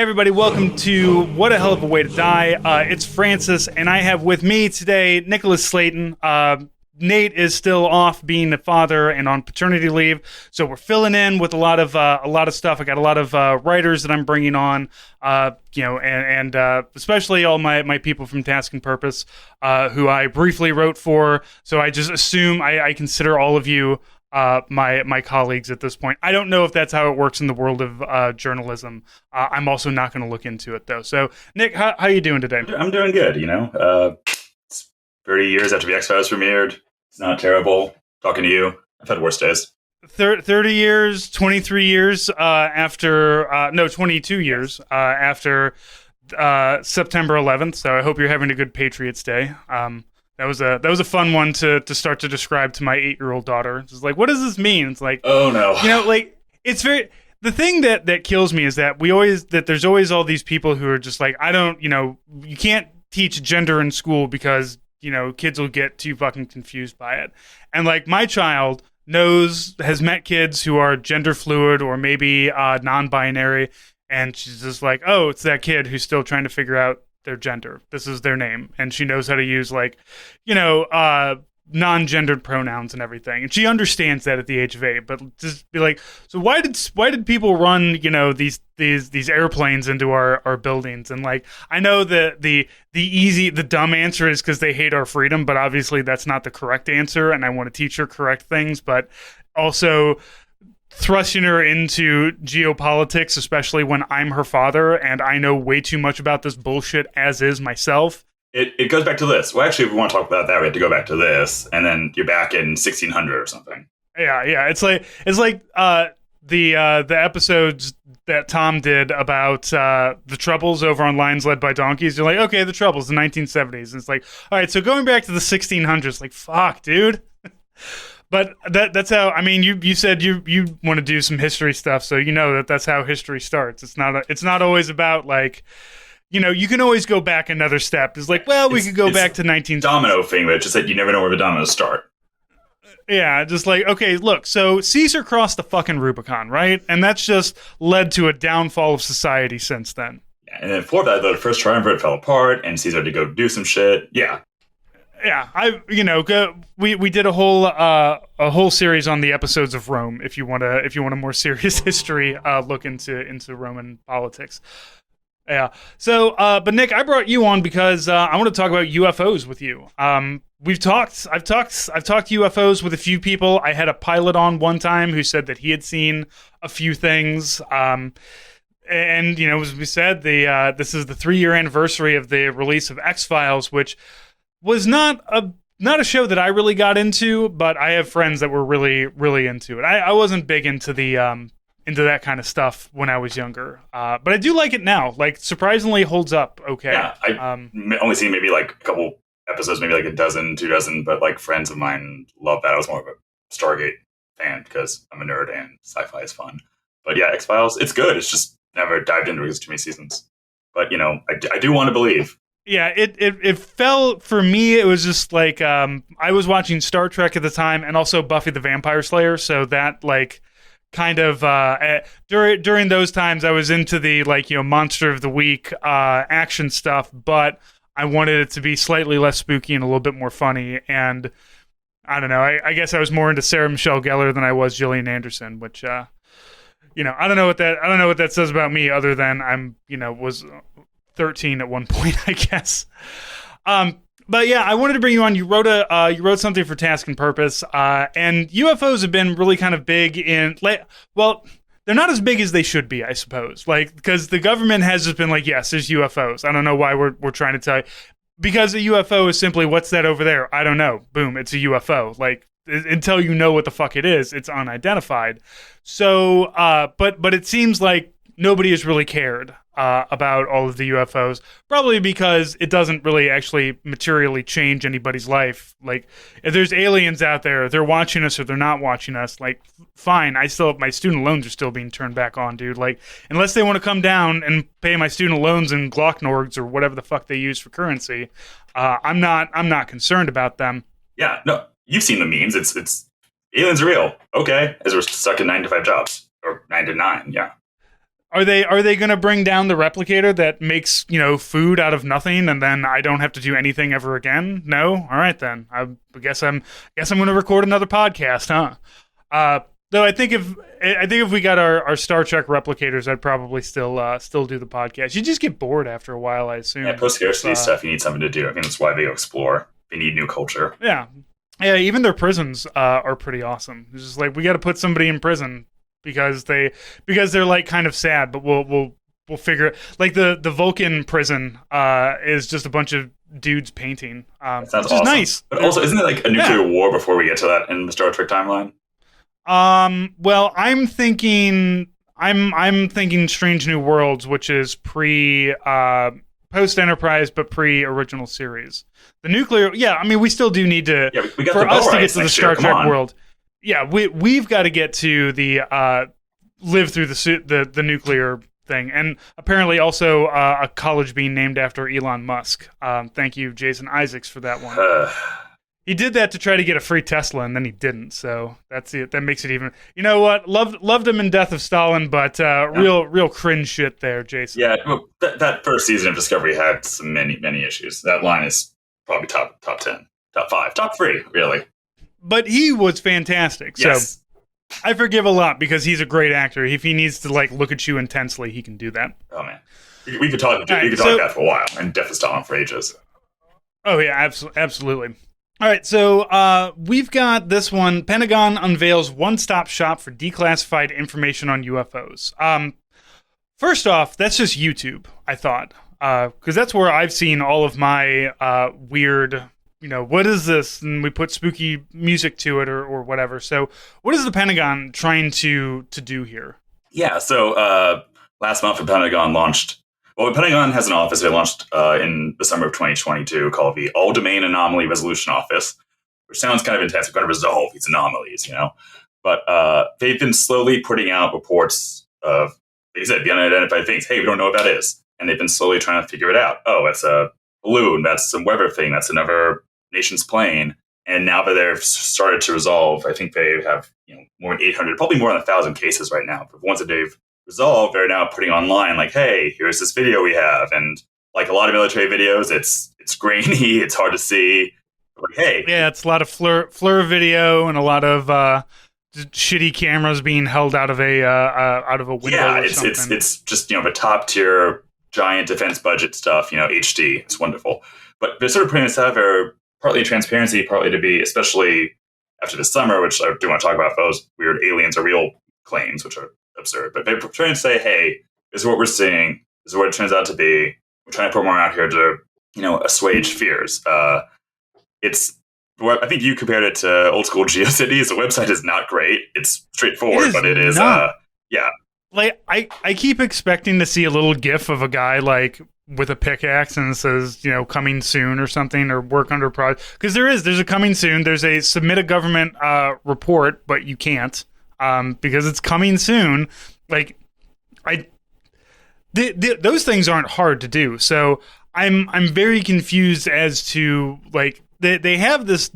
everybody. Welcome to What a Hell of a Way to Die. It's Francis, and I have with me today Nicholas Slayton. Nate is still off being a father and on paternity leave, so we're filling in with a lot of stuff. I got a lot of writers that I'm bringing on, and especially all my people from Task and Purpose, who I briefly wrote for. So I just assume I consider all of you my colleagues at this point. I don't know if that's how it works in the world of journalism. I'm also not going to look into it though. So Nick, how you doing today? I'm doing good. It's 30 years after the X-Files premiered. It's not terrible. Talking to you, I've had worse days. 30 years, 23 years after 22 years after September 11th. So I hope you're having a good Patriots Day. That was a fun one to start to describe to my 8-year-old daughter. It's like, what does this mean? It's like, oh no, it's very. The thing that kills me is that there's always all these people who are just like, I don't, you can't teach gender in school because kids will get too fucking confused by it. And like my child has met kids who are gender fluid or maybe non-binary, and she's just like, oh, it's that kid who's still trying to figure out their gender. This is their name, and she knows how to use non-gendered pronouns and everything, and she understands that at the age of 8. But just be like, so why did people run these airplanes into our buildings? And like, I know that the dumb answer is because they hate our freedom, but obviously that's not the correct answer, and I want to teach her correct things. But also thrusting her into geopolitics, especially when I'm her father and I know way too much about this bullshit as is myself. It goes back to this. Well, actually, if we want to talk about that, we have to go back to this, and then you're back in 1600 or something. Yeah. It's like the episodes that Tom did about the Troubles over on Lions Led by Donkeys. You're like, okay, the Troubles, the 1970s. And it's like, all right, so going back to the 1600s, like, fuck, dude. But that's how. I mean, you said you want to do some history stuff, so you know that's how history starts. It's not always about like. You can always go back another step. It's like, well, we could go back to 19... Domino thing, but it's just that you never know where the dominoes start. Yeah, just like, okay, look, so Caesar crossed the fucking Rubicon, right? And that's just led to a downfall of society since then. Yeah, and then for that, the first triumvirate fell apart, and Caesar had to go do some shit. Yeah. Yeah, we did a whole series on the episodes of Rome. If you want a more serious history look into Roman politics. Yeah. So, but Nick, I brought you on because I want to talk about UFOs with you. I've talked UFOs with a few people. I had a pilot on one time who said that he had seen a few things. And as we said, this is the 3-year anniversary of the release of X-Files, which was not a show that I really got into, but I have friends that were really, really into it. I wasn't big into into that kind of stuff when I was younger. But I do like it now. Like, surprisingly holds up okay. Yeah, I've only seen maybe like a couple episodes, maybe like a dozen, 2 dozen, but like friends of mine love that. I was more of a Stargate fan because I'm a nerd and sci-fi is fun. But yeah, X-Files, it's good. It's just never dived into it because too many seasons. But, I do want to believe. Yeah, it fell, for me, it was just like, I was watching Star Trek at the time and also Buffy the Vampire Slayer, so that, like, kind of during those times I was into the Monster of the Week action stuff, but I wanted it to be slightly less spooky and a little bit more funny. And I don't know, I guess I was more into Sarah Michelle Gellar than I was Gillian Anderson, which I don't know what that says about me other than I'm was 13 at one point, I guess. But yeah, I wanted to bring you on. You wrote something for Task and Purpose, and UFOs have been really kind of big in, well, they're not as big as they should be, I suppose. Like, because the government has just been like, yes, there's UFOs. I don't know why we're trying to tell you. Because a UFO is simply, what's that over there? I don't know. Boom, it's a UFO. Like, until you know what the fuck it is, it's unidentified. So, but it seems like nobody has really cared about all of the UFOs, probably because it doesn't really actually materially change anybody's life. Like, if there's aliens out there, they're watching us or they're not watching us, like, fine, my student loans are still being turned back on, dude. Like, unless they want to come down and pay my student loans in Glocknorgs or whatever the fuck they use for currency, I'm not concerned about them. Yeah, no, you've seen the memes. It's aliens are real. Okay, as we're stuck in 9 to 5 jobs or 9 to 9. Yeah. Are they going to bring down the replicator that makes, food out of nothing, and then I don't have to do anything ever again? No. All right then. I guess I'm going to record another podcast, huh? Though I think if we got our Star Trek replicators, I'd probably still do the podcast. You just get bored after a while, I assume. Yeah, post scarcity stuff. You need something to do. I think that's why they go explore. They need new culture. Yeah. Even their prisons are pretty awesome. It's just like we got to put somebody in prison because they're like kind of sad, but we'll figure it. Like the Vulcan prison is just a bunch of dudes painting. That sounds which awesome. is nice. But also, isn't it like a nuclear war before we get to that in the Star Trek timeline? Well, I'm thinking Strange New Worlds, which is post Enterprise but pre original series. The nuclear, we still do need to. Yeah, we got for the us to get rights to the next Star year. Trek world. Yeah, we've got to get to the live through the nuclear thing, and apparently also a college being named after Elon Musk. Thank you, Jason Isaacs, for that one. He did that to try to get a free Tesla, and then he didn't. So that's it. That makes it even. You know what? Loved him in Death of Stalin, but real cringe shit there, Jason. Yeah, well, that first season of Discovery had some many issues. That line is probably top 10, top 5, top 3, really. But he was fantastic. Yes. So I forgive a lot because he's a great actor. If he needs to look at you intensely, he can do that. Oh man, we could talk. We could talk that for a while, and Death of Stalin for ages. Oh yeah, absolutely. All right, so we've got this one. Pentagon unveils one-stop shop for declassified information on UFOs. First off, that's just YouTube, I thought, because that's where I've seen all of my weird, what is this? And we put spooky music to it or whatever. So what is the Pentagon trying to do here? Yeah, so last month the Pentagon launched. Well, the Pentagon has an office they launched in the summer of 2022 called the All Domain Anomaly Resolution Office, which sounds kind of intense. We're going to resolve these anomalies, But they've been slowly putting out reports of, like I said, the unidentified things. Hey, we don't know what that is. And they've been slowly trying to figure it out. Oh, that's a balloon. That's some weather thing. That's another nation's plane. And now that they've started to resolve, I think they have more than 800, probably more than 1,000 cases right now. But the ones that they've resolved, they're now putting online like, hey, here's this video we have. And like a lot of military videos, it's grainy, it's hard to see. Like, hey. Yeah, it's a lot of fleur video and a lot of shitty cameras being held out of a window. Yeah, or something. it's just the top tier giant defense budget stuff, HD. It's wonderful. But they're sort of putting this out there partly transparency, partly to be, especially after the summer, which I do want to talk about those weird aliens are real claims, which are absurd. But they're trying to say, hey, this is what we're seeing. This is what it turns out to be. We're trying to put more out here to, assuage fears. I think you compared it to old school GeoCities. The website is not great. It's straightforward, but it is, yeah. Like, I keep expecting to see a little GIF of a guy, with a pickaxe and it says, coming soon or something, or work under project. Because there's a coming soon. There's a submit a government report, but you can't. Because it's coming soon. Those things aren't hard to do. So I'm very confused as to they have this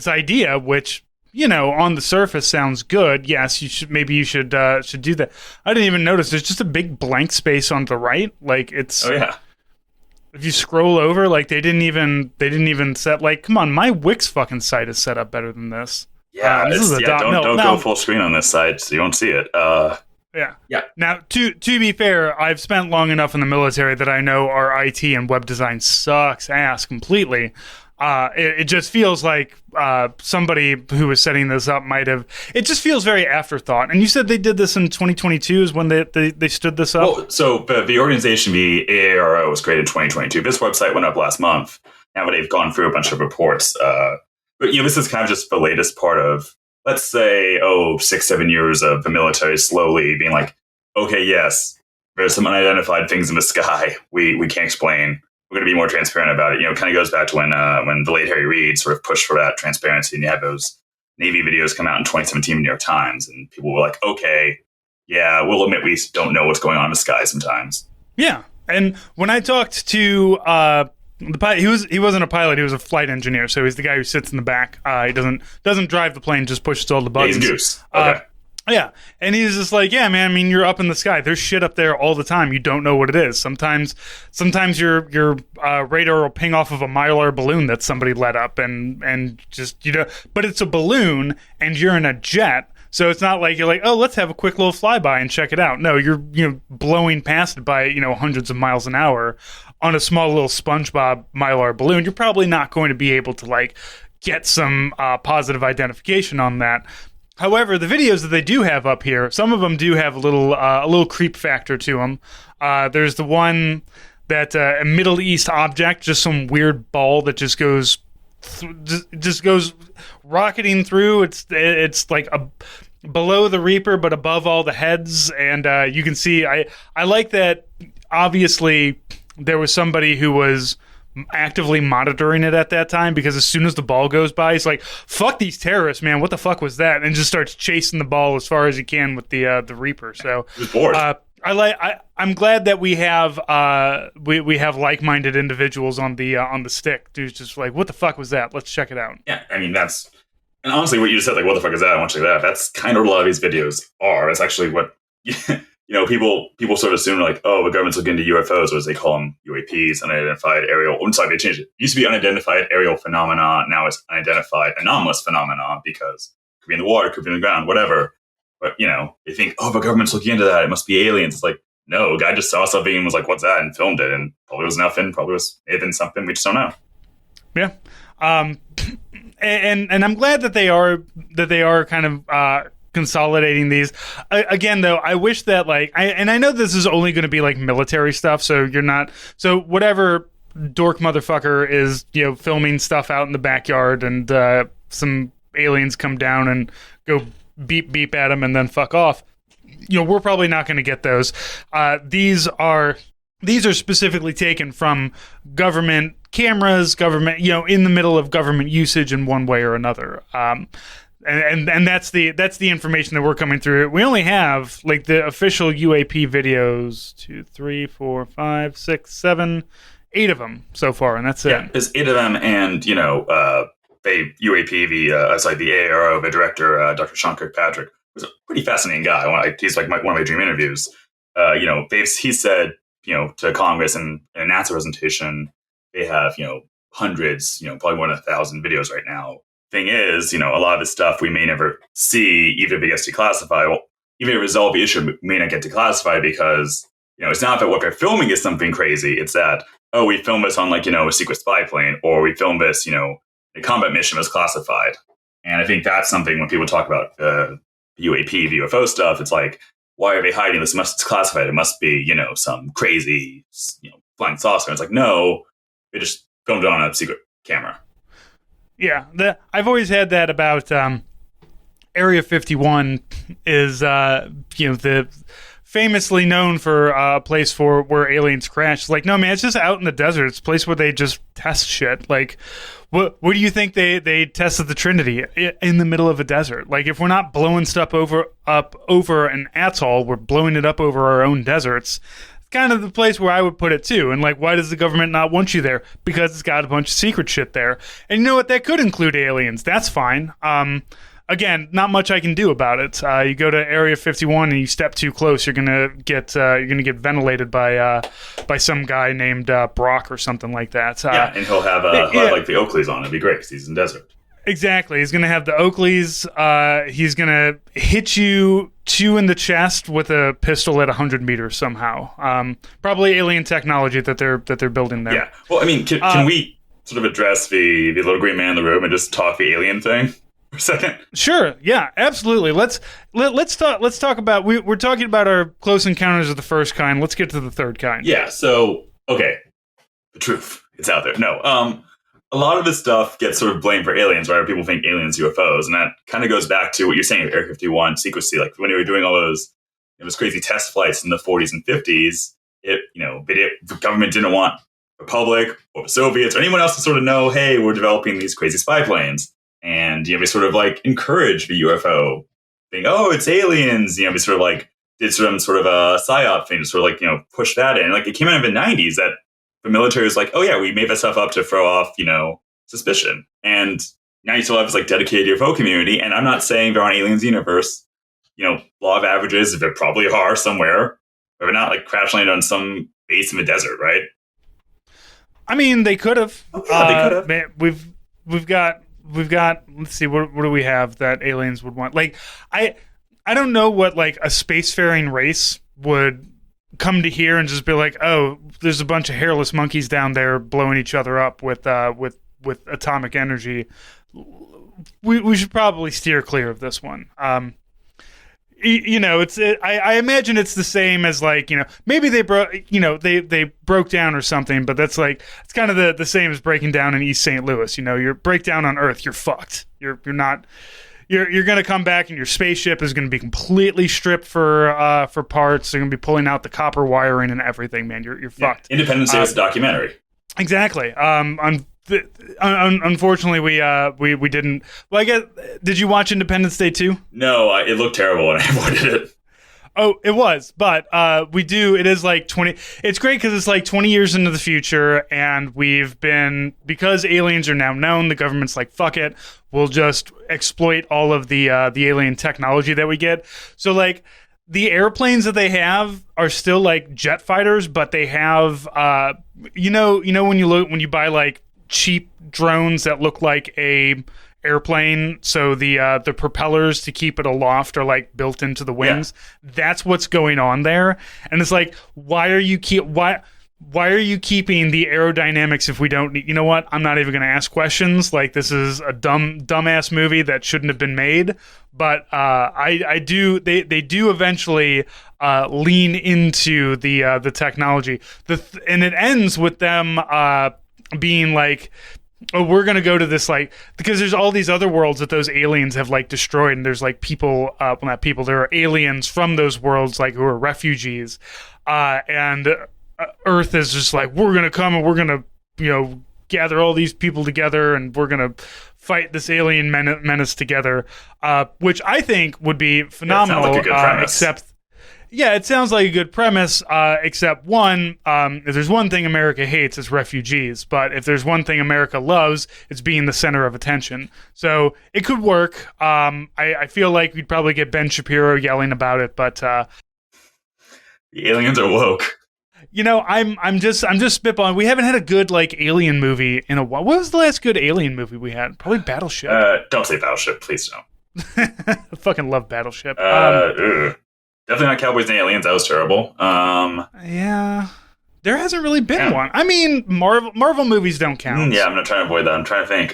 idea, which on the surface sounds good. Yes, you should do that. I didn't even notice there's just a big blank space on the right. It's oh yeah. If you scroll over, they didn't even set come on, my Wix fucking site is set up better than this. Yeah, don't go full screen on this side so you won't see it. Yeah. Now, to be fair, I've spent long enough in the military that I know our IT and web design sucks ass completely. It just feels like somebody who was setting this up might have. It just feels very afterthought. And you said they did this in 2022 is when they stood this up? Well, so the organization, the AARO, was created in 2022. This website went up last month. Now they've gone through a bunch of reports. But this is kind of just the latest part of, let's say, 6-7 years of the military slowly being like, okay, yes, there's some unidentified things in the sky we can't explain. We're going to be more transparent about it. Kind of goes back to when the late Harry Reid sort of pushed for that transparency, and you had those Navy videos come out in 2017 in the New York Times, and people were like, okay, yeah, we'll admit we don't know what's going on in the sky sometimes. Yeah, and when I talked to the pilot, he wasn't a pilot, he was a flight engineer, so he's the guy who sits in the back. He doesn't drive the plane, just pushes all the buttons. Yeah, he's a goose. Okay. Yeah, and he's just like, yeah, man. I mean, you're up in the sky. There's shit up there all the time. You don't know what it is. Sometimes your radar will ping off of a Mylar balloon that somebody let up, and just But it's a balloon, and you're in a jet, so it's not like you're like, oh, let's have a quick little flyby and check it out. No, you're blowing past it by hundreds of miles an hour on a small little SpongeBob Mylar balloon. You're probably not going to be able to like get some positive identification on that. However, the videos that they do have up here, some of them do have a little creep factor to them. There's the one that a Middle East object, just some weird ball that just goes rocketing through. It's like below the Reaper, but above all the heads, and you can see. I like that. Obviously, there was somebody who was actively monitoring it at that time, because as soon as the ball goes by, he's like, fuck these terrorists, man, what the fuck was that, and just starts chasing the ball as far as he can with the Reaper. So I'm glad that we have like-minded individuals on the stick. Dude's just like, what the fuck was that, let's check it out. Yeah, I mean, that's, and honestly what you just said, like, what the fuck is that, I want to check that out, that's kind of what a lot of these videos are. That's actually what people sort of assume, like, oh, the government's looking into UFOs, or as they call them, UAPs, unidentified aerial. I'm sorry, they changed it. It used to be unidentified aerial phenomena. Now it's unidentified anomalous phenomena, because it could be in the water, it could be in the ground, whatever. But, they think, oh, the government's looking into that, it must be aliens. It's like, no, a guy just saw something and was like, what's that? And filmed it. And probably was nothing. Probably may have been something. We just don't know. Yeah. And I'm glad that they are kind of, consolidating these. Again, though, I wish that I know this is only going to be like military stuff, so whatever dork motherfucker is filming stuff out in the backyard, and some aliens come down and go beep at him and then fuck off, we're probably not going to get those. These are specifically taken from government cameras, in the middle of government usage in one way or another. And that's the information that we're coming through. We only have like the official UAP videos, 2, 3, 4, 5, 6, 7, 8 of them so far, and that's it. Yeah, there's 8 of them, and UAP, the AARO, the director, Dr. Sean Kirkpatrick, was a pretty fascinating guy. He's like one of my dream interviews. He said, to Congress in a NASA presentation, they have hundreds, probably more than 1,000 videos right now. Thing is, a lot of the stuff we may never see, even if it gets declassified. Well, even if it resolve the issue, we may not get declassified, because it's not that what they're filming is something crazy. It's that, oh, we filmed this on a secret spy plane, or we filmed this, a combat mission was classified. And I think that's something when people talk about UAP, the UFO stuff, it's like, why are they hiding this? It's classified. It must be, some crazy, flying saucer. And it's like, no, they just filmed it on a secret camera. Yeah, I've always had that about Area 51 is the famously known for a place where aliens crash. It's like, no, man, it's just out in the desert. It's a place where they just test shit. Like, what do you think they tested the Trinity in the middle of a desert? Like, if we're not blowing stuff up over an atoll, we're blowing it up over our own deserts. Kind of the place where I would put it too. And why does the government not want you there? Because it's got a bunch of secret shit there. And you know what? That could include aliens. That's fine. Again, not much I can do about it. You go to Area 51 and you step too close, you're gonna get ventilated by some guy named Brock or something like that. And he'll have the Oakleys on. It'd be great because he's in desert. Exactly. He's going to have the Oakleys. He's going to hit you 2 in the chest with a pistol at 100 meters somehow. Probably alien technology that they're building there. Yeah. Well, I mean, can we sort of address the little green man in the room and just talk the alien thing for a second? Sure. Yeah, absolutely. Let's talk about we're talking about our close encounters of the first kind. Let's get to the third kind. Yeah. So, okay. The truth. It's out there. No. A lot of this stuff gets sort of blamed for aliens, right? People think aliens, UFOs, and that kind of goes back to what you're saying, Area 51 secrecy. Like when they were doing all those crazy test flights in the 40s and 50s, the government didn't want the public or the Soviets or anyone else to sort of know, hey, we're developing these crazy spy planes, and they sort of encourage the UFO thing. Oh, it's aliens. They sort of did some sort of a psyop thing to sort of push that in. It came out in the 90s that the military was like, oh yeah, we made that stuff up to throw off, suspicion. And now you still have this dedicated UFO community. And I'm not saying there aren't aliens in the universe. law of averages, if there probably are somewhere, but we're not like crash landing on some base in the desert, right? I mean, they could have. Oh, yeah, they could have. Man, we've got. Let's see, what do we have that aliens would want? Like, I don't know what like a spacefaring race would come to here and just be like, oh, there's a bunch of hairless monkeys down there blowing each other up with atomic energy. We should probably steer clear of this one. I imagine it's the same as like, maybe they broke down or something, but that's like, it's kind of the same as breaking down in East St. Louis. You break down on Earth, you're fucked. You're going to come back and your spaceship is going to be completely stripped for parts. They're going to be pulling out the copper wiring and everything, man. You're fucked. Independence Day was a documentary. Exactly. Unfortunately, we didn't. Well, I guess, did you watch Independence Day 2? No, it looked terrible and I avoided it. Oh, it was, but we do. It is like 20. It's great because it's like 20 years into the future, and because aliens are now known. The government's like, fuck it, we'll just exploit all of the alien technology that we get. So like, the airplanes that they have are still like jet fighters, but they have when you buy like cheap drones that look like a airplane, so the propellers to keep it aloft are like built into the wings. Yeah. That's what's going on there, and it's like, why are you keeping the aerodynamics if we don't need? You know what? I'm not even going to ask questions. Like, this is a dumbass movie that shouldn't have been made. But I do. They do eventually lean into the technology. And it ends with them being like, oh, we're going to go to this, like, because there's all these other worlds that those aliens have like destroyed, and there's like people, well, not people, there are aliens from those worlds, like, who are refugees, and Earth is just like, we're going to come and we're going to, gather all these people together and we're going to fight this alien menace together, which I think would be phenomenal. It sounds like a good premise. It sounds like a good premise, except one, if there's one thing America hates, it's refugees. But if there's one thing America loves, it's being the center of attention. So it could work. I feel like we'd probably get Ben Shapiro yelling about it, but the aliens are woke. I'm just spitballing. We haven't had a good like alien movie in a while. What was the last good alien movie we had? Probably Battleship. Don't say Battleship, please don't. I fucking love Battleship. Definitely not Cowboys and Aliens. That was terrible. Yeah, there hasn't really been one. I mean, Marvel movies don't count. Yeah, I'm not trying to avoid that. I'm trying to think.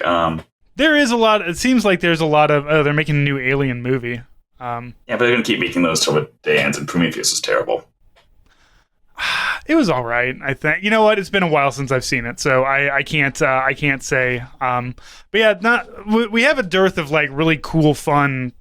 There is a lot. It seems like there's a lot of. Oh, they're making a new Alien movie. Yeah, but they're gonna keep making those till the day ends, and Prometheus is terrible. It was all right, I think. You know what? It's been a while since I've seen it, so I can't say. But yeah, we have a dearth of like really cool, fun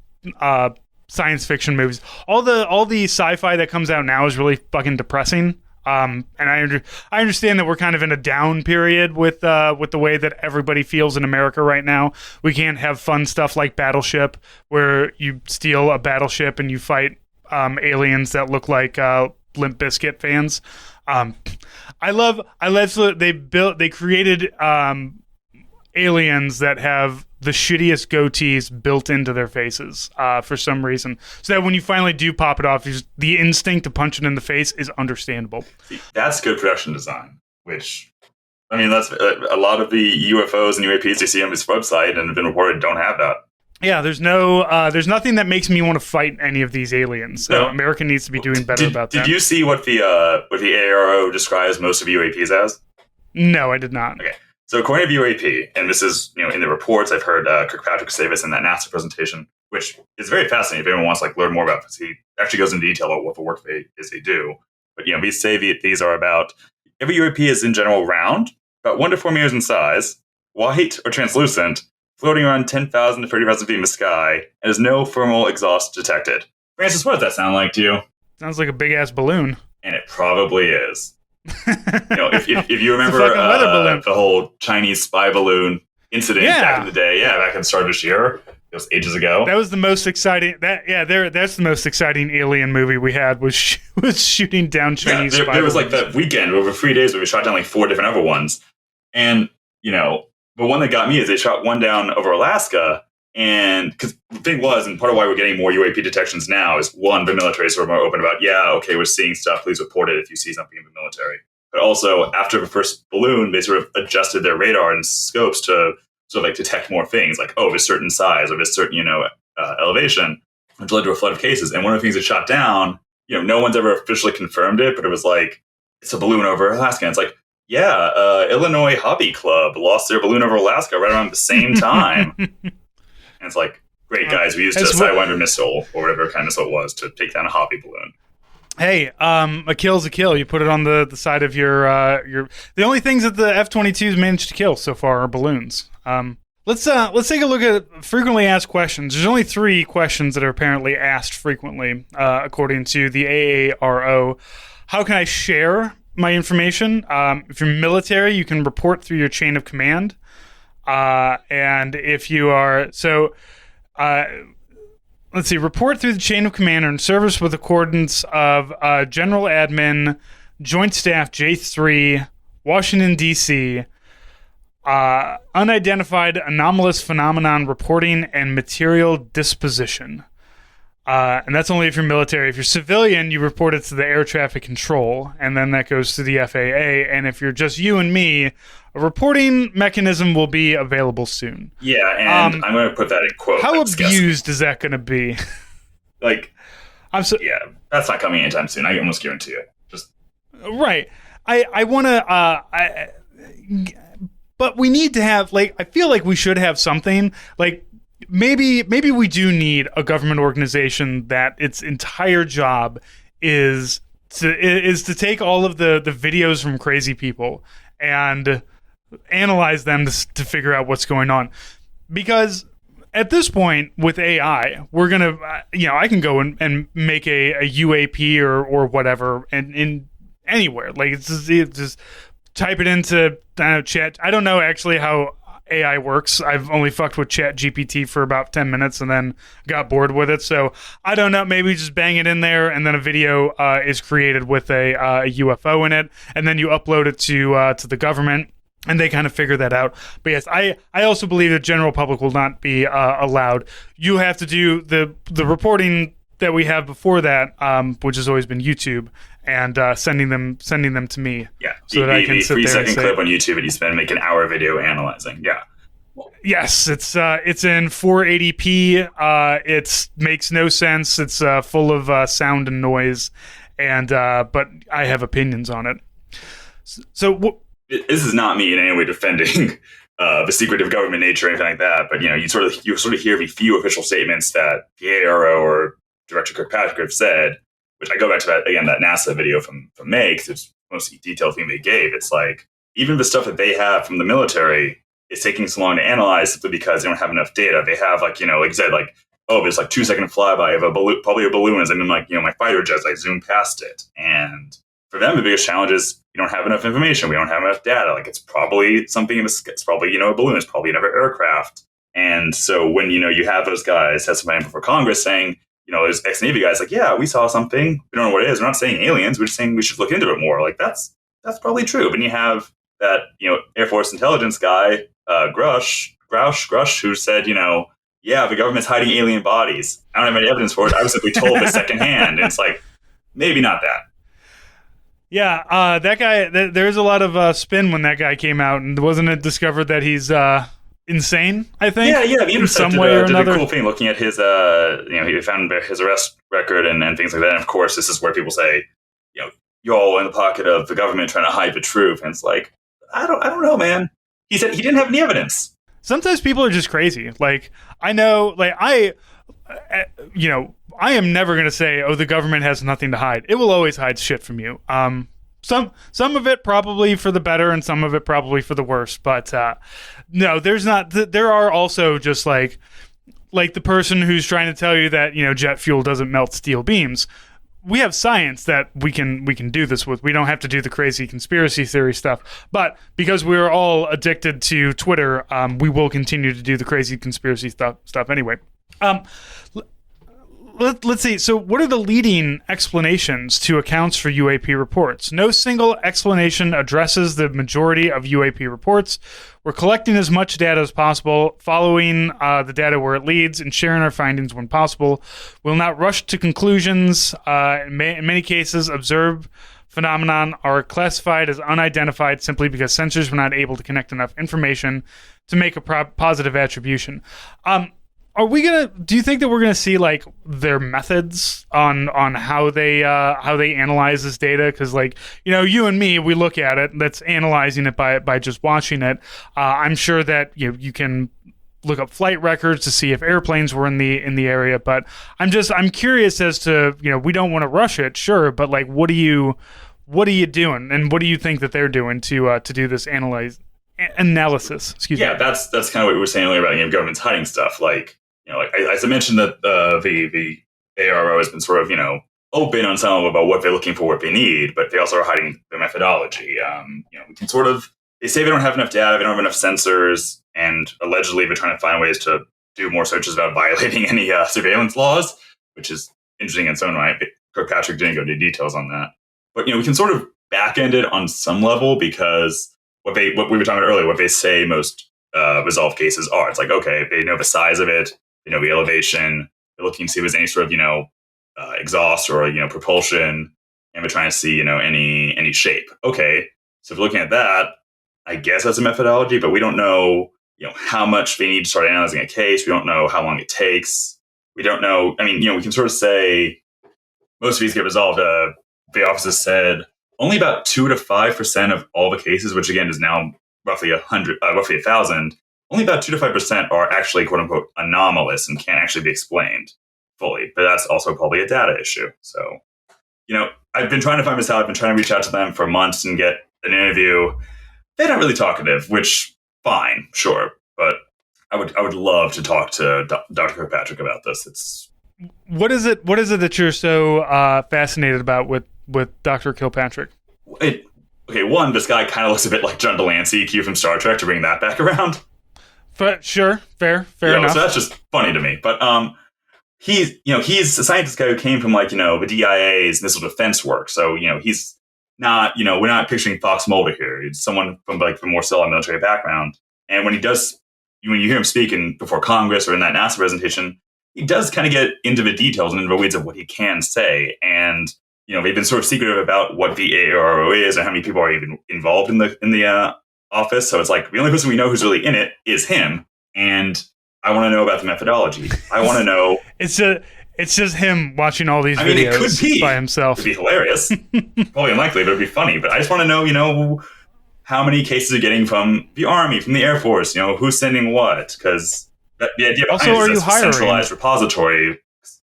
science fiction movies. All the sci-fi that comes out now is really fucking depressing. And I understand that we're kind of in a down period with the way that everybody feels in America right now. We can't have fun stuff like Battleship, where you steal a battleship and you fight aliens that look like Limp Bizkit fans. They created aliens that have the shittiest goatees built into their faces for some reason, so that when you finally do pop it off, the instinct to punch it in the face is understandable. See, that's good production design, which, I mean, that's a lot of the UFOs and UAPs you see on this website and have been reported don't have that. Yeah, there's there's nothing that makes me want to fight any of these aliens. So America needs to be doing better about that. Did you see what the AARO describes most of UAPs as? No, I did not. Okay, so according to UAP, and this is in the reports, I've heard Kirkpatrick say this in that NASA presentation, which is very fascinating if anyone wants to learn more about this. He actually goes into detail about what the work they do. But we say these are about, every UAP is in general round, about 1 to 4 meters in size, white or translucent, floating around 10,000 to 30,000 feet in the sky, and has no thermal exhaust detected. Francis, what does that sound like to you? Sounds like a big-ass balloon. And it probably is. If you remember the whole Chinese spy balloon incident back in the day, back at the start of this year, it was ages ago. That was the most exciting. That's the most exciting alien movie we had was shooting down Chinese spy balloons. There was like that weekend over 3 days where we shot down like 4 different other ones, and the one that got me is they shot one down over Alaska, And because the thing was, and part of why we're getting more UAP detections now is one, the military is sort of more open about, yeah, okay, we're seeing stuff, please report it if you see something in the military. But also, after the first balloon, they sort of adjusted their radar and scopes to sort of like detect more things, like, oh, of a certain size or of a certain, elevation, which led to a flood of cases. And one of the things that shot down, no one's ever officially confirmed it, but it was like, it's a balloon over Alaska. And it's like, yeah, Illinois Hobby Club lost their balloon over Alaska right around the same time. And it's like, great, guys, we used a Sidewinder missile or whatever kind of missile it was to take down a hobby balloon. Hey, a kill's a kill. You put it on the side of your. The only things that the F-22s managed to kill so far are balloons. Let's take a look at frequently asked questions. There's only 3 questions that are apparently asked frequently, according to the AARO. How can I share my information? If you're military, you can report through your chain of command. And if you are let's see, report through the chain of command or in service with accordance of General Admin, Joint Staff J3, Washington, D.C., unidentified anomalous phenomenon reporting and material disposition. And that's only if you're military. If you're civilian, you report it to the air traffic control, and then that goes to the FAA. And if you're just you and me, a reporting mechanism will be available soon. Yeah, and I'm going to put that in quotes. How abused is that going to be? Yeah, that's not coming anytime soon. I almost guarantee it. Just right. I want to. But we need to have I feel like we should have something Maybe we do need a government organization that its entire job is to take all of the videos from crazy people and analyze them to figure out what's going on. Because at this point with AI, we're gonna I can go and make a UAP or whatever and in anywhere. It's just type it into chat. I don't know actually how AI works. I've only fucked with Chat GPT for about 10 minutes and then got bored with it. So I don't know. Maybe just bang it in there and then a video is created with a UFO in it, and then you upload it to the government and they kind of figure that out. But yes, I also believe the general public will not be allowed. You have to do the reporting that we have before that, which has always been YouTube, and sending them to me. Yeah, so that I can sit there 3-second clip on YouTube, and you make an hour video analyzing. Yeah. Yes, it's in 480p. It makes no sense. It's full of sound and noise, and but I have opinions on it. So this is not me in any way defending the secretive government nature or anything like that. But you sort of hear the few official statements that the ARO or Director Kirkpatrick have said, which I go back to that NASA video from May, because it's the most detailed thing they gave. It's like, even the stuff that they have from the military is taking so long to analyze simply because they don't have enough data. They have like you said, there's 2-second flyby of a balloon, probably a balloon, and then my fighter jets, I zoom past it. And for them, the biggest challenge is we don't have enough information. We don't have enough data. It's probably something it's probably, a balloon. It's probably another aircraft. And so when, you have those guys testifying before Congress saying, there's ex-Navy guys yeah, we saw something. We don't know what it is. We're not saying aliens. We're just saying we should look into it more. That's probably true. But then you have that, Air Force intelligence guy, Grush, who said, yeah, the government's hiding alien bodies. I don't have any evidence for it. I was simply told this secondhand. And it's maybe not that. Yeah, that guy, there's a lot of spin when that guy came out. And wasn't it discovered that he's insane, I think? Yeah. The in some way or did another. A cool thing looking at his, he found his arrest record and things like that. And of course, this is where people say, you're all in the pocket of the government trying to hide the truth. And it's I don't know, man. He said he didn't have any evidence. Sometimes people are just crazy. I know, I am never going to say, the government has nothing to hide. It will always hide shit from you. Some of it probably for the better and some of it probably for the worse. But no, there's not. There are also just like the person who's trying to tell you that, jet fuel doesn't melt steel beams. We have science that we can do this with. We don't have to do the crazy conspiracy theory stuff. But because we're all addicted to Twitter, we will continue to do the crazy conspiracy stuff anyway. let's see. So, what are the leading explanations to accounts for UAP reports? No single explanation addresses the majority of UAP reports. We're collecting as much data as possible, following the data where it leads, and sharing our findings when possible. We'll not rush to conclusions. In many cases, observed phenomenon are classified as unidentified simply because sensors were not able to connect enough information to make a positive attribution. Do you think that we're gonna see like their methods on how they analyze this data? Because like, you know, you and me, we look at it, that's analyzing it by just watching it. I'm sure that you can look up flight records to see if airplanes were in the area, but I'm curious as to, you know, we don't want to rush it, sure, but like, what are you doing, and what do you think that they're doing to do this analysis? Excuse me. Yeah, that's kind of what we were saying earlier about government's hiding stuff. Like, you know, like as I mentioned that the ARO has been sort of, you know, open on some about what they're looking for, what they need, but they also are hiding their methodology. You know, we can sort of, they say they don't have enough data, they don't have enough sensors, and allegedly they're trying to find ways to do more searches without violating any surveillance laws, which is interesting in its own right. Kirkpatrick didn't go into details on that. But, you know, we can sort of back-end it on some level because what we were talking about earlier, what they say most resolved cases are. It's like, okay, they know the size of it, they know the elevation, they're looking to see if there's any sort of, you know, exhaust or, you know, propulsion, and we're trying to see, you know, any shape. Okay, so if we're looking at that, I guess that's a methodology, but we don't know, you know, how much they need to start analyzing a case. We don't know how long it takes. We don't know. I mean, you know, we can sort of say most of these get resolved. The office has said only about 2 to 5% of all the cases, which again is now roughly 1,000. Only about 2 to 5% are actually quote unquote anomalous and can't actually be explained fully. But that's also probably a data issue. So, you know, I've been trying to find this out. I've been trying to reach out to them for months and get an interview. They're not really talkative, which fine, sure, but I would love to talk to Dr. Kirkpatrick about this. It's what is it that you're so fascinated about with Dr. Kilpatrick? Okay, one, this guy kind of looks a bit like John Delancey, Q from Star Trek, to bring that back around. But sure, fair enough. So that's just funny to me. But he's a scientist guy who came from like, you know, the DIA's missile defense work. So, you know, he's not, you know, we're not picturing Fox Mulder here. He's someone from like the more solid military background. And when you hear him speaking before Congress or in that NASA presentation, he does kind of get into the details and into the weeds of what he can say. And, you know, they've been sort of secretive about what the ARO is and how many people are even involved in the office. So it's like the only person we know who's really in it is him. And I want to know about the methodology. I want to know. It's just him watching all these videos it could be by himself. It would be hilarious. Probably unlikely, but it'd be funny. But I just want to know, you know, how many cases are getting from the Army, from the Air Force, you know, who's sending what? Because the idea behind it is a centralized repository.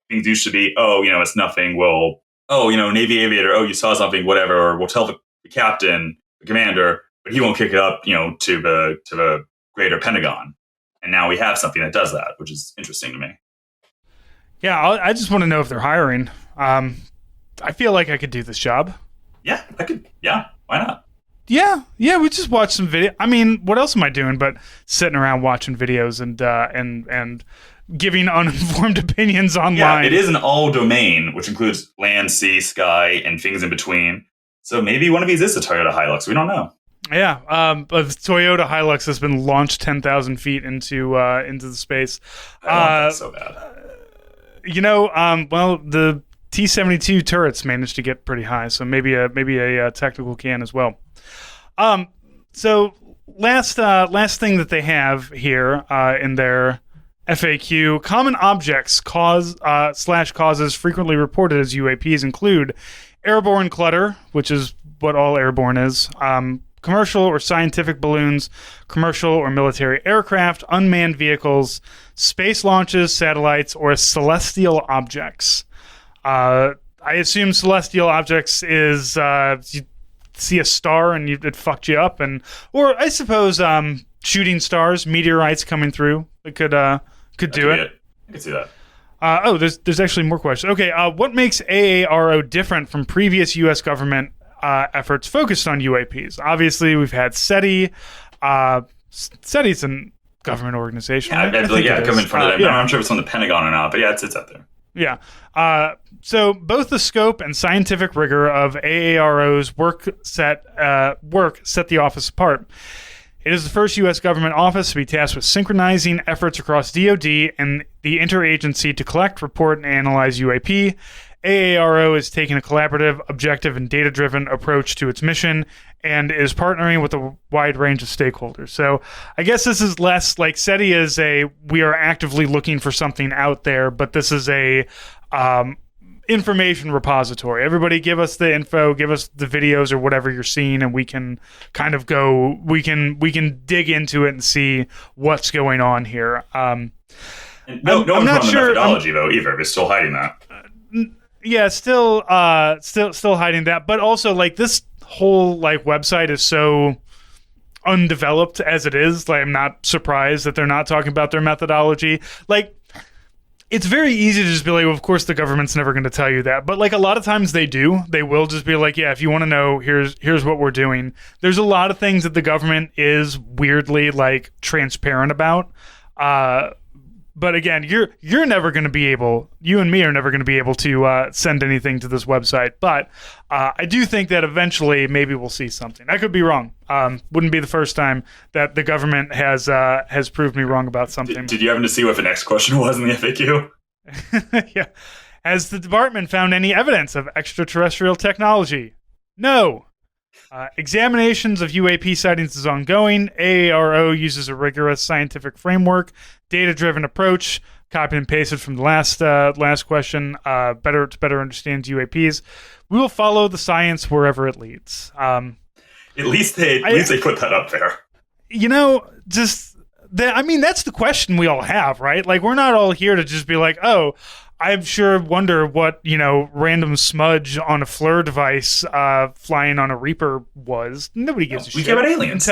Things used to be, oh, you know, it's nothing. Well, oh, you know, Navy aviator, oh, you saw something, whatever. Or we'll tell the captain, the commander, but he won't kick it up, you know, to the greater Pentagon. And now we have something that does that, which is interesting to me. Yeah, I just want to know if they're hiring. I feel like I could do this job. Yeah, I could. Yeah, why not? Yeah, we just watch some video. I mean, what else am I doing but sitting around watching videos and giving uninformed opinions online? Yeah, it is an all domain, which includes land, sea, sky, and things in between. So maybe one of these is a Toyota Hilux. We don't know. Yeah, a Toyota Hilux has been launched 10,000 feet into the space. I want that so bad. You know, well, the T-72 turrets managed to get pretty high, so maybe a technical can as well. So last thing that they have here in their FAQ, common objects causes frequently reported as UAPs include airborne clutter, which is what all airborne is, commercial or scientific balloons, commercial or military aircraft, unmanned vehicles, space launches, satellites, or celestial objects. I assume celestial objects is you see a star and it fucked you up, or I suppose shooting stars, meteorites coming through. It could do it. I could see that. There's actually more questions. Okay, what makes AARO different from previous U.S. government efforts focused on UAPs? Obviously, we've had SETI. SETI's a government organization. Yeah, right? government funded. I'm not sure if it's on the Pentagon or not, but yeah, it's out there. Yeah. So both the scope and scientific rigor of AARO's work set the office apart. It is the first U.S. government office to be tasked with synchronizing efforts across DoD and the interagency to collect, report, and analyze UAP. AARO is taking a collaborative, objective, and data-driven approach to its mission and is partnering with a wide range of stakeholders. So I guess this is less like SETI is we are actively looking for something out there, but this is a information repository. Everybody give us the info, give us the videos or whatever you're seeing, and we can kind of we can dig into it and see what's going on here. No one's on the methodology though either. They're still hiding that. Yeah, still hiding that. But also, like, this whole like website is so undeveloped as it is. Like, I'm not surprised that they're not talking about their methodology. Like, it's very easy to just be like, well, of course the government's never going to tell you that. But like a lot of times they do. They will just be like, yeah, if you want to know, here's what we're doing. There's a lot of things that the government is weirdly like transparent about. But again, you're never going to be able, you and me are never going to be able to send anything to this website. But I do think that eventually maybe we'll see something. I could be wrong. Wouldn't be the first time that the government has proved me wrong about something. Did you happen to see what the next question was in the FAQ? Yeah. Has the department found any evidence of extraterrestrial technology? No. Examinations of UAP sightings is ongoing. AARO uses a rigorous scientific framework, data-driven approach, copied and pasted from the last question, to better understand UAPs. We will follow the science wherever it leads. At least they put that up there. You know, that's the question we all have, right? Like, we're not all here to just be like, oh, I'm sure wonder what, random smudge on a FLIR device flying on a Reaper was. Nobody gives a shit. We care about aliens.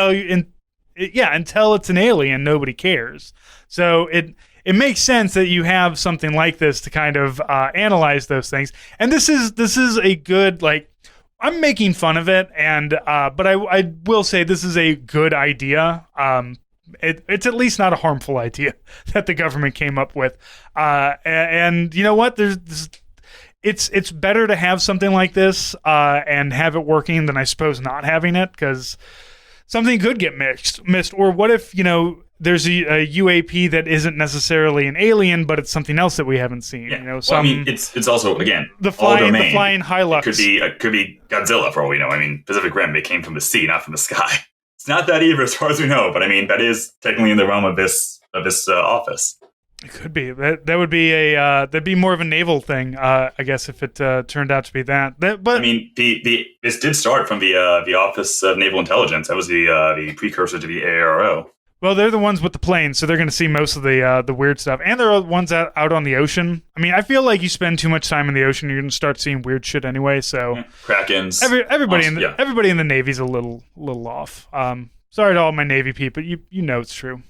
Until it's an alien, nobody cares. So it makes sense that you have something like this to kind of analyze those things. And this is a good, like, I'm making fun of it, but I will say this is a good idea. It's at least not a harmful idea that the government came up with. And you know what? It's better to have something like this and have it working than I suppose not having it, because something could get missed. Or what if, there's a UAP that isn't necessarily an alien, but it's something else that we haven't seen. Yeah. It's also, again, the flying Hilux. It could be Godzilla for all we know. I mean, Pacific Rim, they came from the sea, not from the sky. It's not that either, as far as we know, but I mean, that is technically in the realm of this office. It could be. That would be that'd be more of a naval thing, I guess, if it turned out to be that. But I mean, this did start from the Office of Naval Intelligence. That was the precursor to the AARO. Well, they're the ones with the planes, so they're going to see most of the weird stuff. And there are ones out on the ocean. I mean, I feel like you spend too much time in the ocean, you're going to start seeing weird shit anyway. So Krakens. Everybody in the Navy's a little off. Sorry to all my Navy people, but you know it's true.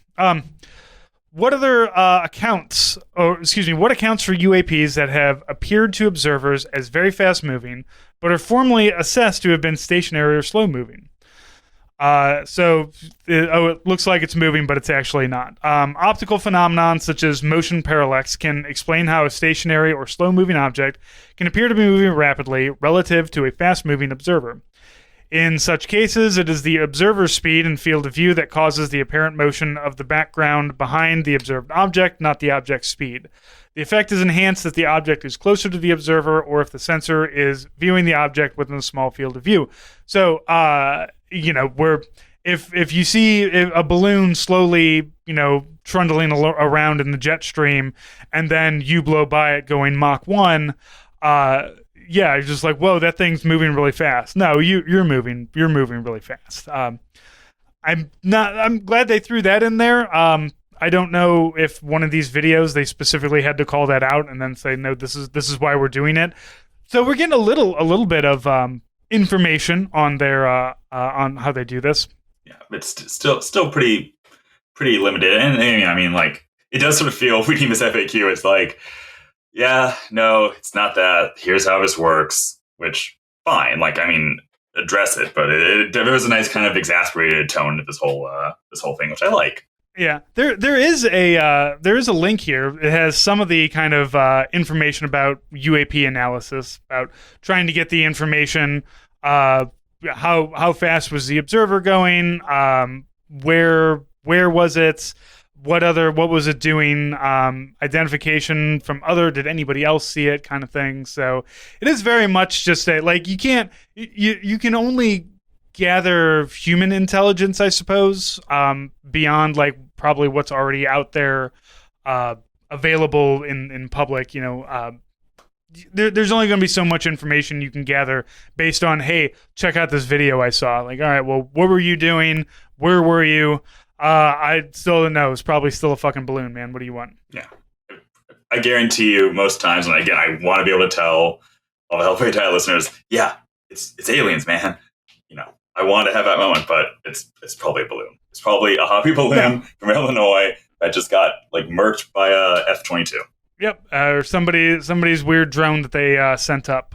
What other accounts for UAPs that have appeared to observers as very fast moving, but are formally assessed to have been stationary or slow moving? It looks like it's moving, but it's actually not. Optical phenomenon such as motion parallax can explain how a stationary or slow-moving object can appear to be moving rapidly relative to a fast-moving observer. In such cases, it is the observer's speed and field of view that causes the apparent motion of the background behind the observed object, not the object's speed. The effect is enhanced if the object is closer to the observer or if the sensor is viewing the object within a small field of view. So, if you see a balloon slowly, trundling around in the jet stream, and then you blow by it going Mach 1, you're just like, whoa, that thing's moving really fast. No, you're moving really fast. I'm glad they threw that in there. I don't know if one of these videos they specifically had to call that out and then say, no, this is why we're doing it. So we're getting a little bit of information on their on how they do this. Yeah, it's still pretty limited. And I mean, like, it does sort of feel, reading this FAQ, it's like, yeah, no, it's not that. Here's how this works, which, fine. Like, I mean, address it, but there was a nice kind of exasperated tone to this whole thing, which I like. Yeah, there is a link here. It has some of the kind of information about UAP analysis, about trying to get the information. How fast was the observer going? Where was it? What was it doing? Identification from other. Did anybody else see it? Kind of thing. So it is very much just a like you can only gather human intelligence, I suppose, beyond like probably what's already out there, available in public. There's only going to be so much information you can gather based on, hey, check out this video I saw. Like, all right, well, what were you doing? Where were you? I still don't know. It's probably still a fucking balloon, man. What do you want? Yeah. I guarantee you most times, and again, I want to be able to tell all the Hellfire Tide listeners, yeah, it's aliens, man. I want to have that moment, but it's probably a balloon. It's probably a hobby balloon from Illinois that just got like murked by a F-22. Yep, or somebody's weird drone that they sent up.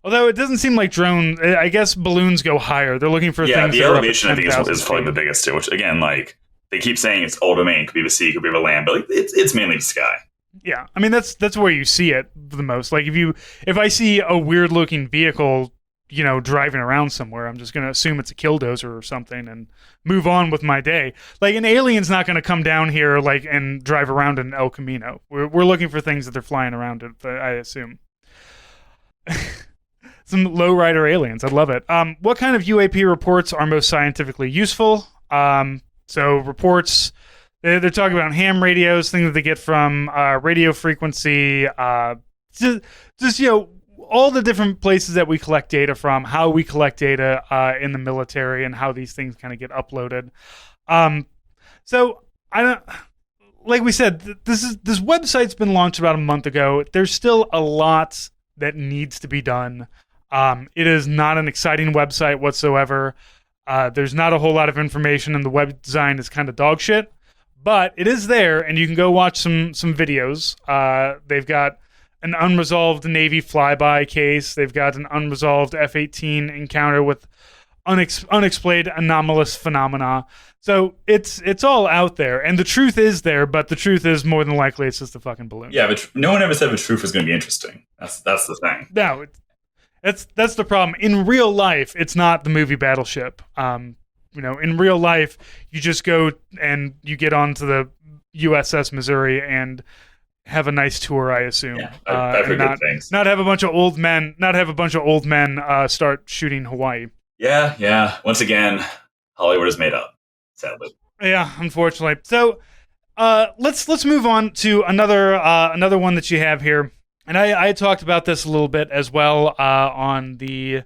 Although it doesn't seem like drone. I guess balloons go higher. They're looking for things. Yeah, the elevation I think is probably feet. the biggest too. Which again, like they keep saying it's all domain. Could be the sea, could be the land, but like, it's mainly the sky. Yeah, I mean that's where you see it the most. Like if I see a weird looking vehicle, driving around somewhere, I'm just going to assume it's a killdozer or something and move on with my day. Like an alien's not going to come down here like and drive around in El Camino. We're looking for things that they're flying around in, I assume. Some lowrider aliens. I love it. What kind of UAP reports are most scientifically useful? So reports, they're talking about ham radios, things that they get from radio frequency, just all the different places that we collect data from, how we collect data in the military, and how these things kind of get uploaded. So I don't, like we said, this website's been launched about a month ago. There's still a lot that needs to be done. It is not an exciting website whatsoever. There's not a whole lot of information, and the web design is kind of dog shit. But it is there, and you can go watch some videos. They've got an unresolved Navy flyby case. They've got an unresolved F-18 encounter with unexplained anomalous phenomena. So it's all out there, and the truth is there. But the truth is more than likely it's just a fucking balloon. Yeah, but no one ever said the truth was going to be interesting. That's the thing. No, that's the problem. In real life, it's not the movie Battleship. In real life, you just go and you get onto the USS Missouri and have a nice tour, I assume. Yeah, I've heard good things. Not have a bunch of old men start shooting Hawaii. Yeah. Once again, Hollywood is made up, sadly. Yeah, unfortunately. So let's move on to another one that you have here. And I talked about this a little bit as well on the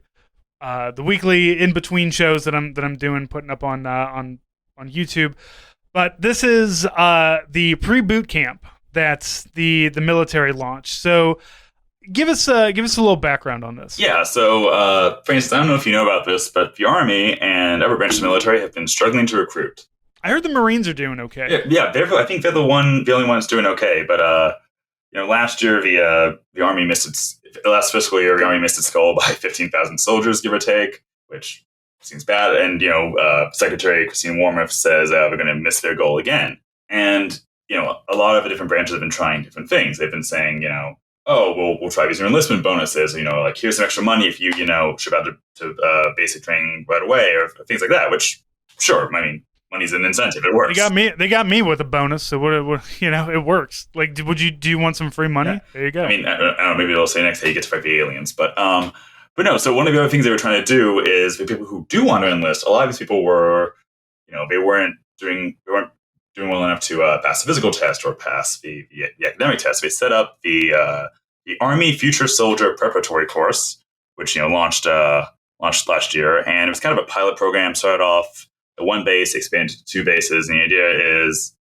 weekly in between shows that I'm doing, putting up on YouTube. But this is the pre-boot camp that's the military launch. So give us a little background on this. Yeah. So for instance, I don't know if you know about this, but the Army and other branches of the military have been struggling to recruit. I heard the Marines are doing okay. Yeah. I think they're the only ones doing okay. But last year the Army last fiscal year the Army missed its goal by 15,000 soldiers, give or take, which seems bad. And Secretary Christine Wormuth says they're going to miss their goal again. And a lot of the different branches have been trying different things. They've been saying, we'll try these new enlistment bonuses. Like here's some extra money if you ship out to basic training right away, or things like that. Which, sure, I mean, money's an incentive. It works. They got me with a bonus, so what it works. Like, do you want some free money? Yeah. There you go. I mean, I don't know. Maybe they'll say next day you get to fight the aliens, but no. So one of the other things they were trying to do is the people who do want to enlist. A lot of these people were, they weren't doing well enough to pass the physical test or pass the academic test. They set up the Army Future Soldier Preparatory Course, which launched last year, and it was kind of a pilot program. Started off at one base, expanded to 2 bases, and the idea is,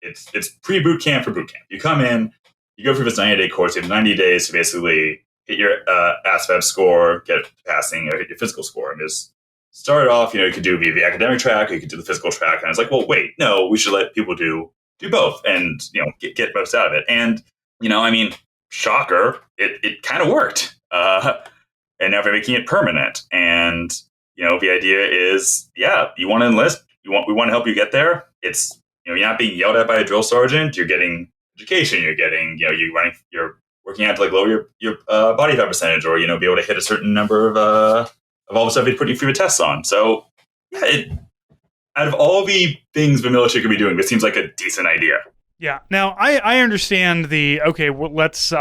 it's pre-boot camp for boot camp. You come in, you go through this 90-day course. You have 90 days to basically hit your ASVAB score, get passing, or hit your physical score, and just started off, you could do the academic track, or you could do the physical track. And I was like, well, wait, no, we should let people do both and, get most out of it. And, shocker, it kind of worked. And now they're making it permanent. And, the idea is, you want to enlist, we want to help you get there. It's, you're not being yelled at by a drill sergeant. You're getting education. You're getting, you're working out to like lower your body fat percentage, or, be able to hit a certain number of all the stuff they put you through tests on. So yeah, out of all the things the military could be doing, this seems like a decent idea. Yeah. Now I understand okay, well, let's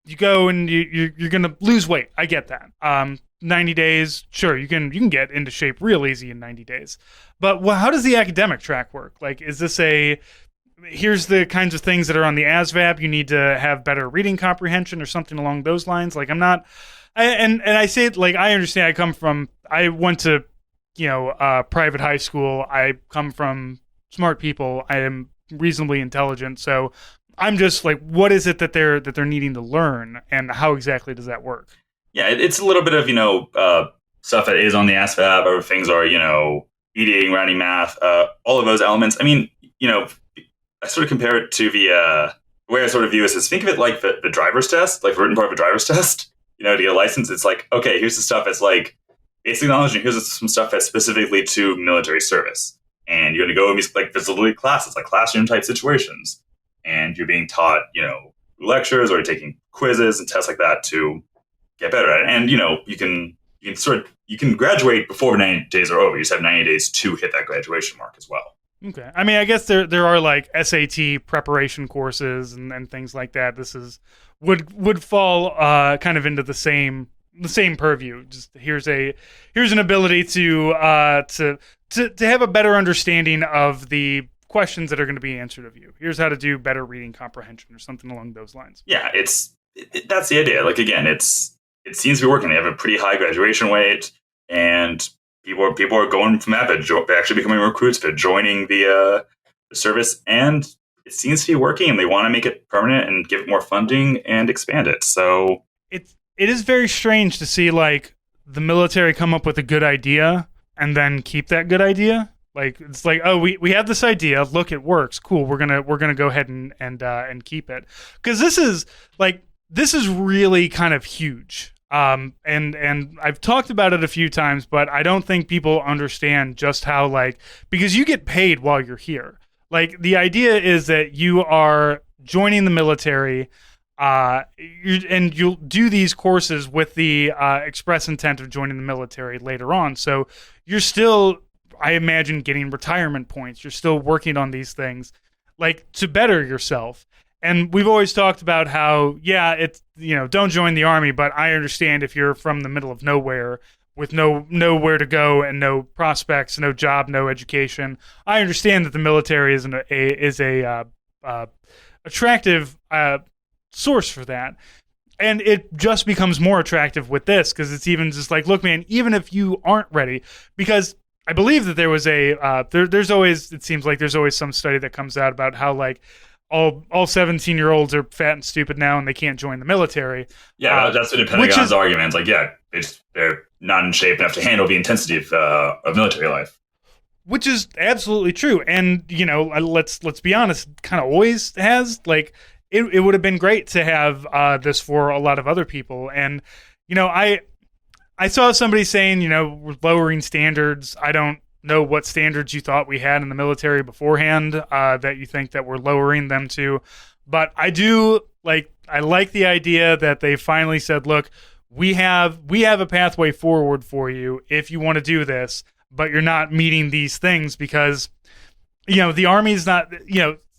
you go and you're going to lose weight. I get that. 90 days, sure, you can get into shape real easy in 90 days. But how does the academic track work? Like, is this here's the kinds of things that are on the ASVAB, you need to have better reading comprehension or something along those lines? Like, I say it like, I understand. I went to, private high school. I come from smart people. I am reasonably intelligent. So I'm just like, what is it that they're needing to learn, and how exactly does that work? Yeah, it's a little bit of, stuff that is on the ASVAB. Other things are, eating, writing, math, all of those elements. I mean, I sort of compare it to the way I sort of view this is, think of it like the driver's test, like the written part of a driver's test. To get a license, it's like, okay, here's the stuff that's like basic knowledge, and here's some stuff that's specifically to military service. And you're going to go in these like facility classes, like classroom type situations, and you're being taught, lectures, or you're taking quizzes and tests like that to get better at it. And you can graduate before 90 days are over. You just have 90 days to hit that graduation mark as well. Okay. I mean, I guess there are like SAT preparation courses and things like that. This would fall kind of into the same purview. Just here's an ability to have a better understanding of the questions that are going to be answered of you. Here's how to do better reading comprehension or something along those lines. Yeah, that's the idea. Like, again, it seems to be working. They have a pretty high graduation rate, and people are going from that. They're actually becoming recruits. They're joining the service, and it seems to be working. And they want to make it permanent and give it more funding and expand it. So it is very strange to see like the military come up with a good idea and then keep that good idea. Like, it's like, oh, we have this idea. Look, it works. Cool. We're gonna go ahead and keep it, because this is really kind of huge. And I've talked about it a few times, but I don't think people understand just how, like, because you get paid while you're here. Like, the idea is that you are joining the military, and you'll do these courses with the express intent of joining the military later on. So you're still, I imagine, getting retirement points. You're still working on these things, like, to better yourself. And we've always talked about how, yeah, it's, don't join the army, but I understand if you're from the middle of nowhere with nowhere to go and no prospects, no job, no education. I understand that the military is a attractive source for that. And it just becomes more attractive with this, because it's even just like, look, man, even if you aren't ready, because I believe that there was there's always, it seems like there's always some study that comes out about how, like, all 17-year-olds are fat and stupid now and they can't join the military. Yeah, that's the Pentagon's argument. Like, yeah, they're not in shape enough to handle the intensity of military life. Which is absolutely true. And, let's be honest, kind of always has. Like, it would have been great to have this for a lot of other people. And, I saw somebody saying, we're lowering standards. I don't know what standards you thought we had in the military beforehand that you think that we're lowering them to. But I like the idea that they finally said, look, we have a pathway forward for you if you want to do this, but you're not meeting these things, because, the Army's not,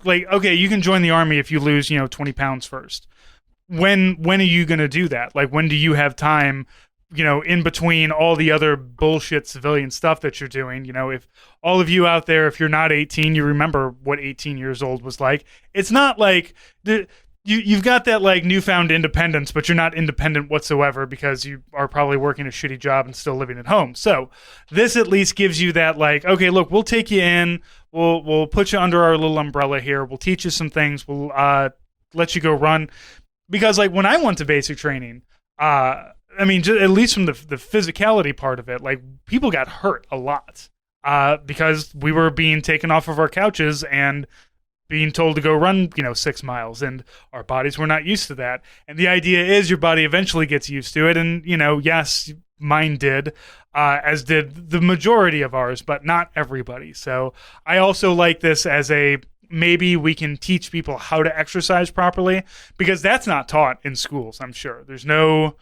like, okay, you can join the Army if you lose, 20 pounds first. When are you going to do that? Like, when do you have time, in between all the other bullshit civilian stuff that you're doing? If all of you out there, if you're not 18, you remember what 18 years old was like. It's not like you've got that, like, newfound independence, but you're not independent whatsoever, because you are probably working a shitty job and still living at home. So this at least gives you that, like, okay, look, we'll take you in, we'll put you under our little umbrella here, we'll teach you some things, we'll let you go run. Because, like, when I went to basic training, I mean, at least from the physicality part of it, like, people got hurt a lot because we were being taken off of our couches and being told to go run, 6 miles, and our bodies were not used to that. And the idea is your body eventually gets used to it. And, yes, mine did, as did the majority of ours, but not everybody. So I also like this as maybe we can teach people how to exercise properly, because that's not taught in schools. I'm sure there's no,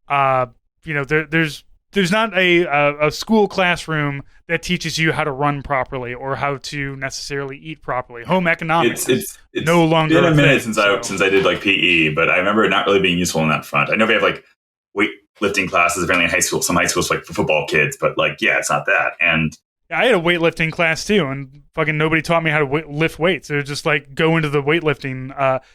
there's not a school classroom that teaches you how to run properly or how to necessarily eat properly. Home economics it's no longer been a minute thing, since I did like PE, but I remember it not really being useful on that front. I know they have like weightlifting classes apparently in high school. Some high schools like for football kids, but like it's not that. And I had a weightlifting class too, and fucking nobody taught me how to lift weights. It was just like go into the weightlifting,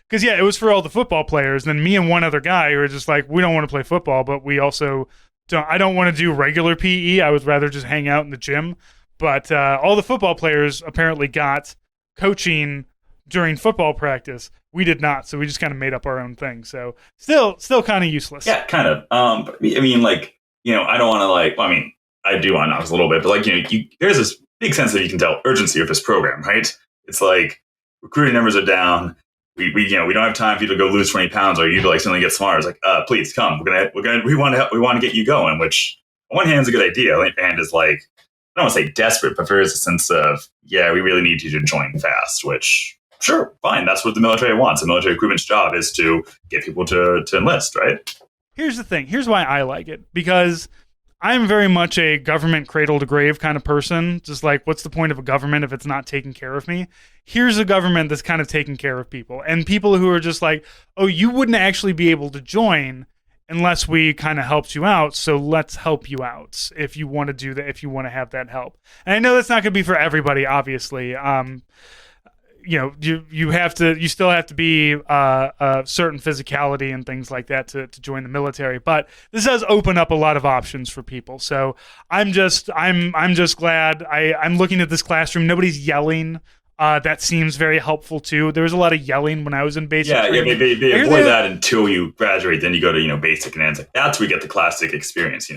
because it was for all the football players. And then me and one other guy who were just like, we don't want to play football, but we also I don't want to do regular PE. I would rather just hang out in the gym. But all the football players apparently got coaching during football practice. We did not, so we just kind of made up our own thing. So still kind of useless. Yeah, kind of. I mean, like, I don't want to like. Well, I mean, I do want to knock a little bit, but like, there's this big sense that you can tell urgency of this program, right? It's like recruiting numbers are down. We don't have time for you to go lose 20 pounds or you to like suddenly get smarter. It's like, please come. We want to get you going, which on one hand is a good idea. On the other hand is like, I don't want to say desperate, but there's a sense of, we really need you to join fast, which sure, fine. That's what the military wants. The military recruitment's job is to get people to enlist, right? Here's the thing. Here's why I like it, because I'm very much a government cradle to grave kind of person. Just like, what's the point of a government if it's not taking care of me? Here's a government that's kind of taking care of people. And people who are just like, oh, you wouldn't actually be able to join unless we kind of helped you out. So let's help you out if you want to do that, if you want to have that help. And I know that's not going to be for everybody, obviously. You still have to be a certain physicality and things like that to join the military, but this does open up a lot of options for people. So I'm just glad I'm looking at this classroom. Nobody's yelling. That seems very helpful too. There was a lot of yelling when I was in basic. They avoid that until you graduate. Then you go to basic, and it's like that's where we get the classic experience.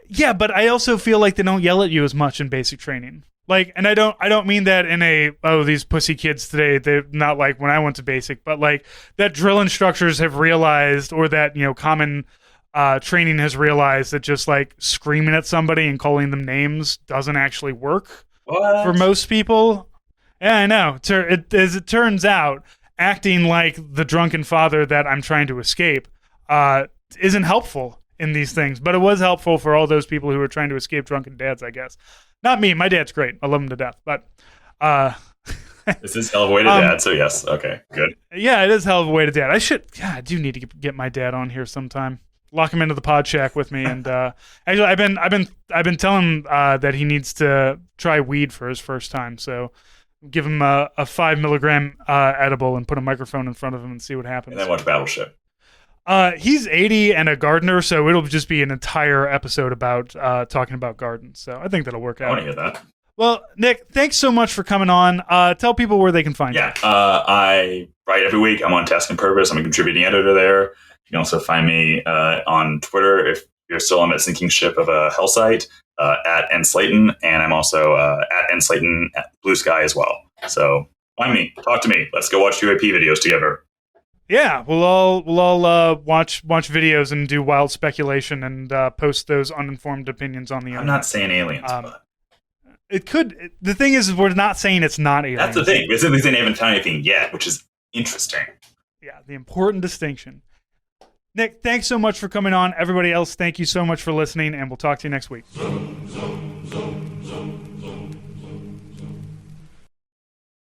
Yeah, but I also feel like they don't yell at you as much in basic training. Like, and I don't mean that in these pussy kids today, they're not like when I went to basic, but like that drill instructors have realized, or that, common training has realized that just like screaming at somebody and calling them names doesn't actually work for most people. Yeah, I know. As it turns out, acting like the drunken father that I'm trying to escape isn't helpful in these things, but it was helpful for all those people who were trying to escape drunken dads, I guess. Not me. My dad's great. I love him to death. But this is hell of a way to dad. So yes, okay, good. Yeah, it is hell of a way to dad. I do need to get my dad on here sometime. Lock him into the pod shack with me. And actually, I've been telling him that he needs to try weed for his first time. So give him a 5 milligram edible and put a microphone in front of him and see what happens. And then watch Battleship. He's 80 and a gardener, so it'll just be an entire episode about talking about gardens. So I think that'll work out. I want to hear that. Well, Nick, thanks so much for coming on. Tell people where they can find you. I write every week. I'm on Task and Purpose. I'm a contributing editor there. You can also find me on Twitter if you're still on that sinking ship of a hell site, at Slayton, and I'm also at Slayton at Blue Sky as well. So find me, talk to me. Let's go watch UAP videos together. Yeah, we'll all watch videos and do wild speculation and post those uninformed opinions on the internet. I'm not saying aliens, but it could. The thing is, we're not saying it's not aliens. That's the thing. We're simply saying they haven't found anything yet, which is interesting. Yeah, the important distinction. Nick, thanks so much for coming on. Everybody else, thank you so much for listening, and we'll talk to you next week.